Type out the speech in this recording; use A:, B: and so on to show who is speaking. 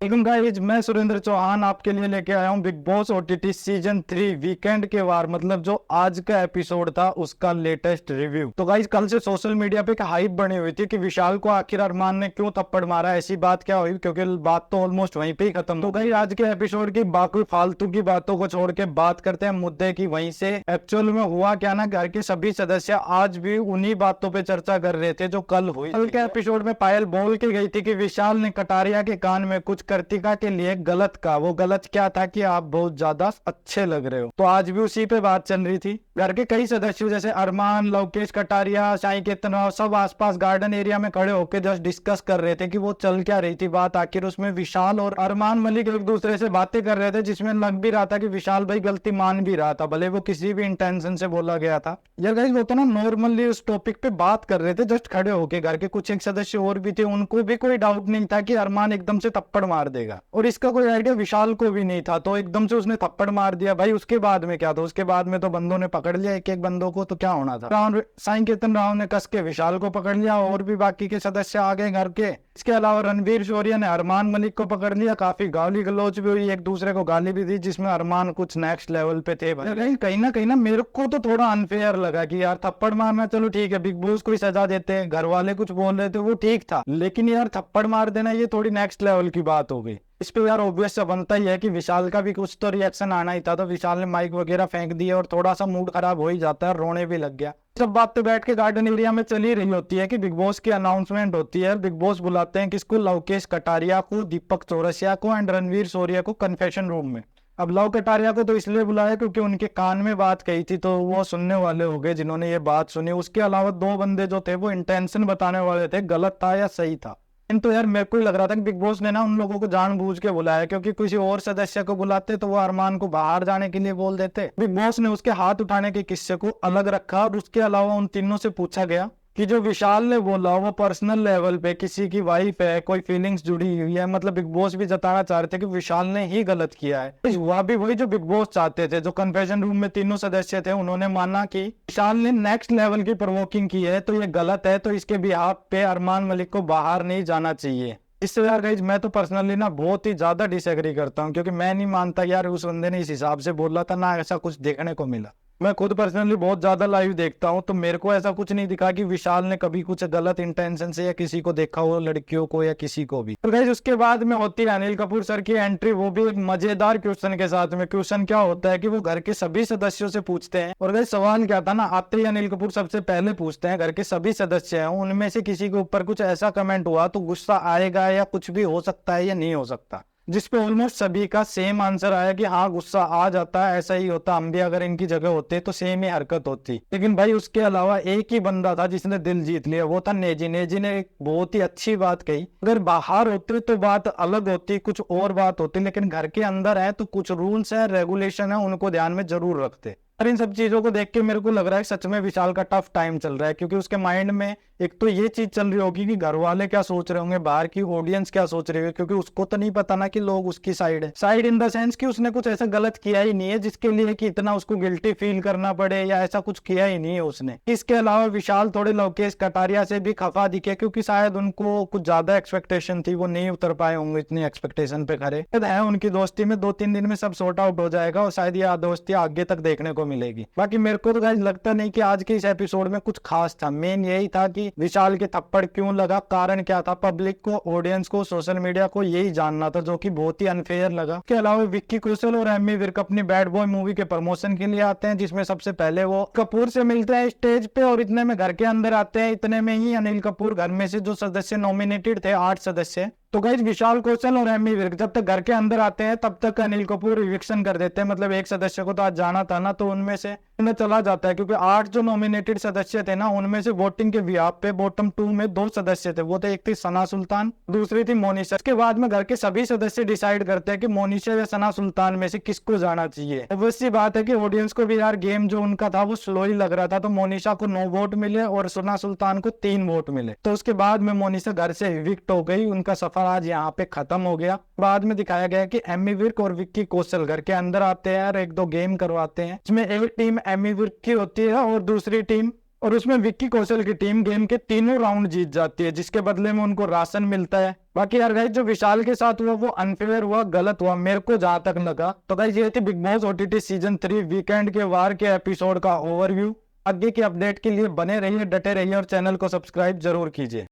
A: Welcome guys, मैं सुरेंद्र चौहान आपके लिए लेके आया हूँ big boss OTT season 3 weekend के वार, मतलब जो आज का एपिसोड था उसका लेटेस्ट रिव्यू। तो गाइस, कल से सोशल मीडिया पे एक हाइप बनी हुई थी कि विशाल को आखिर अरमान ने क्यों थप्पड़ मारा। ऐसी बात क्या हुई, क्योंकि बात तो ऑलमोस्ट वहीं पे ही खत्म। तो गाइस, आज के एपिसोड की बाकी फालतू की बातों को छोड़ के बात करते हैं मुद्दे की। वहीं से एक्चुअल में हुआ क्या ना, घर के सभी सदस्य आज भी उन्हीं बातों पे चर्चा कर रहे थे जो कल हुई। कल के एपिसोड में पायल बोल के गई थी कि विशाल ने कटारिया के कान में कुछ कृतिका के लिए गलत कहा। वो गलत क्या था कि आप बहुत ज्यादा अच्छे लग रहे हो। तो आज भी उसी पे बात चल रही थी। घर के कई सदस्य जैसे अरमान, लवकेश कटारिया, साई केतन राव सब आसपास गार्डन एरिया में खड़े होकर जस्ट डिस्कस कर रहे थे कि वो चल क्या रही थी बात। आखिर उसमें विशाल और अरमान मलिक एक दूसरे से बातें कर रहे थे, जिसमें लग भी रहा था कि विशाल भाई गलती मान भी रहा था, भले वो किसी भी इंटेंशन से बोला गया था। यार गाइस, वो तो ना नॉर्मली उस टॉपिक पे बात कर रहे थे जस्ट खड़े होके। घर के कुछ एक सदस्य और भी थे, उनको भी कोई डाउट नहीं था कि अरमान एकदम से थप्पड़ मार देगा, और इसका कोई आइडिया विशाल को भी नहीं था। तो एकदम से उसने थप्पड़ मार दिया। भाई उसके बाद में क्या था? उसके बाद में तो बंदों ने पकड़ लिया एक एक बंदों को, तो क्या होना था। साई केतन राव ने कस के विशाल को पकड़ लिया, और भी बाकी के सदस्य आ गए घर के। इसके अलावा रणवीर शौर्य ने अरमान मलिक को पकड़ लिया। काफी गाली गलौज भी हुई, एक दूसरे को गाली भी दी, जिसमें अरमान कुछ नेक्स्ट लेवल पे थे। भाई कहीं ना मेरे को तो थोड़ा अनफेयर लगा कि यार थप्पड़ मारना चलो ठीक है, बिग बॉस को ही सजा देते हैं, घर वाले कुछ बोल रहे थे वो ठीक था, लेकिन यार थप्पड़ मार देना ये थोड़ी नेक्स्ट लेवल की बात हो गई। इस पे यार ऑब्वियस सा बनता ही है कि विशाल का भी कुछ तो रिएक्शन आना ही था। तो विशाल ने माइक वगैरह फेंक दिया और थोड़ा सा मूड खराब हो ही जाता है, रोने भी लग गया। सब बात तो बैठ के गार्डन एरिया में चली रही होती है कि बिग बॉस की अनाउंसमेंट होती है। बिग बॉस बुलाते हैं किसको? लवकेश कटारिया को, दीपक चौरसिया को एंड रणवीर शौर्य को कन्फेशन रूम में। अब लव कटारिया को तो इसलिए बुलाया क्योंकि उनके कान में बात कही थी, तो वो सुनने वाले हो गए जिन्होंने ये बात सुनी। उसके अलावा दो बंदे जो थे वो इंटेंशन बताने वाले थे, गलत था या सही था। तो यार मेरे को ही लग रहा था कि बिग बॉस ने ना उन लोगों को जानबूझ के बुलाया, क्योंकि किसी और सदस्य को बुलाते तो वो अरमान को बाहर जाने के लिए बोल देते। बिग बॉस ने उसके हाथ उठाने के किस्से को अलग रखा, और उसके अलावा उन तीनों से पूछा गया कि जो विशाल ने बोला वो पर्सनल लेवल पे किसी की वाइफ है, कोई फीलिंग्स जुड़ी हुई है। मतलब बिग बॉस भी जताना चाह रहे थे कि विशाल ने ही गलत किया है। तो हुआ भी वही जो बिग बॉस चाहते थे। जो कन्फेशन रूम में तीनों सदस्य थे उन्होंने माना कि विशाल ने नेक्स्ट लेवल की प्रोवोकिंग की है, तो ये गलत है, तो इसके बिहाफ पे अरमान मलिक को बाहर नहीं जाना चाहिए। इससे यार गाइस, मैं तो पर्सनली ना बहुत ही ज्यादा डिसएग्री करता हूँ, क्योंकि मैं नहीं मानता यार उस बंदे ने इस हिसाब से बोला था, ना ऐसा कुछ देखने को मिला। मैं खुद पर्सनली बहुत ज्यादा लाइव देखता हूँ, तो मेरे को ऐसा कुछ नहीं दिखा कि विशाल ने कभी कुछ गलत इंटेंशन से या किसी को देखा हो, लड़कियों को या किसी को भी। तो गाइस, उसके बाद में होती है अनिल कपूर सर की एंट्री, वो भी एक मजेदार क्वेश्चन के साथ में। क्वेश्चन क्या होता है कि वो घर के सभी सदस्यों से पूछते हैं, और गाइस सवाल क्या था ना, आते ही अनिल कपूर सबसे पहले पूछते हैं घर के सभी सदस्य हैं उनमें से किसी के ऊपर कुछ ऐसा कमेंट हुआ तो गुस्सा आएगा या कुछ भी हो सकता है या नहीं हो सकता, जिसपे ऑलमोस्ट सभी का सेम आंसर आया कि हाँ गुस्सा आ जाता है, ऐसा ही होता, हम भी अगर इनकी जगह होते तो सेम ही हरकत होती। लेकिन भाई उसके अलावा एक ही बंदा था जिसने दिल जीत लिया, वो था नेजी। नेजी ने एक बहुत ही अच्छी बात कही, अगर बाहर होते तो बात अलग होती, कुछ और बात होती, लेकिन घर के अंदर है तो कुछ रूल्स है, रेगुलेशन है, उनको ध्यान में जरूर रखते। और इन सब चीजों को देख के मेरे को लग रहा है सच में विशाल का टफ टाइम चल रहा है, क्योंकि उसके माइंड में एक तो ये चीज चल रही होगी कि घर वाले क्या सोच रहे होंगे, बाहर की ऑडियंस क्या सोच रही है, क्योंकि उसको तो नहीं पता ना कि लोग उसकी साइड है। साइड इन द सेंस कि उसने कुछ ऐसा गलत किया ही नहीं है जिसके लिए कि इतना उसको गिल्टी फील करना पड़े, या ऐसा कुछ किया ही नहीं है उसने। इसके अलावा विशाल थोड़े लवकेश कटारिया से भी खफा दिखे, क्योंकि शायद उनको कुछ ज्यादा एक्सपेक्टेशन थी, वो नहीं उतर पाए होंगे इतनी एक्सपेक्टेशन पे खरे है। उनकी दोस्ती में 2-3 दिन में सब सॉर्ट आउट हो जाएगा, और शायद ये दोस्ती आगे तक देखने को मिलेगी। बाकी मेरे को तो गाइस लगता नहीं कि आज के इस एपिसोड में कुछ खास था। मेन यही था कि विशाल के थप्पड़ क्यों लगा, कारण क्या था, पब्लिक को, ऑडियंस को, सोशल मीडिया को यही जानना था, जो कि बहुत ही अनफेयर लगा। इसके अलावा विक्की कौशल और एमी विर्क अपनी बैड बॉय मूवी के प्रमोशन के लिए आते हैं, जिसमें सबसे पहले वो कपूर से मिलते हैं स्टेज पे, और इतने में घर के अंदर आते हैं। इतने में ही अनिल कपूर घर में से जो सदस्य नॉमिनेटेड थे 8 सदस्य, तो गाइस विशाल कौशल और एमी विर्क जब तक घर के अंदर आते हैं तब तक अनिल कपूर इविक्शन कर देते हैं। मतलब एक सदस्य को तो आज जाना था ना, तो उनमें से चला जाता है, क्योंकि 8 जो नॉमिनेटेड सदस्य थे ना, उनमें से वोटिंग के बिहाफ पे बॉटम 2 में 2 सदस्य थे। वो थे, एक थी सना सुल्तान, दूसरी थी मोनिशा। इसके बाद में घर के सभी सदस्य डिसाइड करते हैं कि मोनिशा या सना सुल्तान में से किसको जाना चाहिए। ऑब्वियसली बात है कि ऑडियंस को भी यार गेम जो उनका था वो स्लो ही लग रहा था, तो मोनिशा को 9 वोट मिले और सना सुल्तान को 3 वोट मिले। तो उसके बाद में मोनिशा घर से इविक्ट हो गई, उनका सफर आज यहाँ पे खत्म हो गया। बाद में दिखाया गया कि एमी विर्क और विक्की कौशल घर के अंदर आते हैं और 1-2 गेम करवाते हैं, इसमें एक टीम एमी विर्क की होती है और दूसरी टीम और उसमें विक्की कौशल की टीम गेम के तीनों राउंड जीत जाती है, जिसके बदले में उनको राशन मिलता है। बाकी यार गाइस जो विशाल के साथ हुआ वो अनफेयर हुआ, गलत हुआ मेरे को जहां तक लगा। तो गाइस ये थी big boss OTT season 3 weekend के वार के एपिसोड का ओवरव्यू। आगे की अपडेट के लिए बने रहिए, डटे रहिए और चैनल को सब्सक्राइब जरूर कीजिए।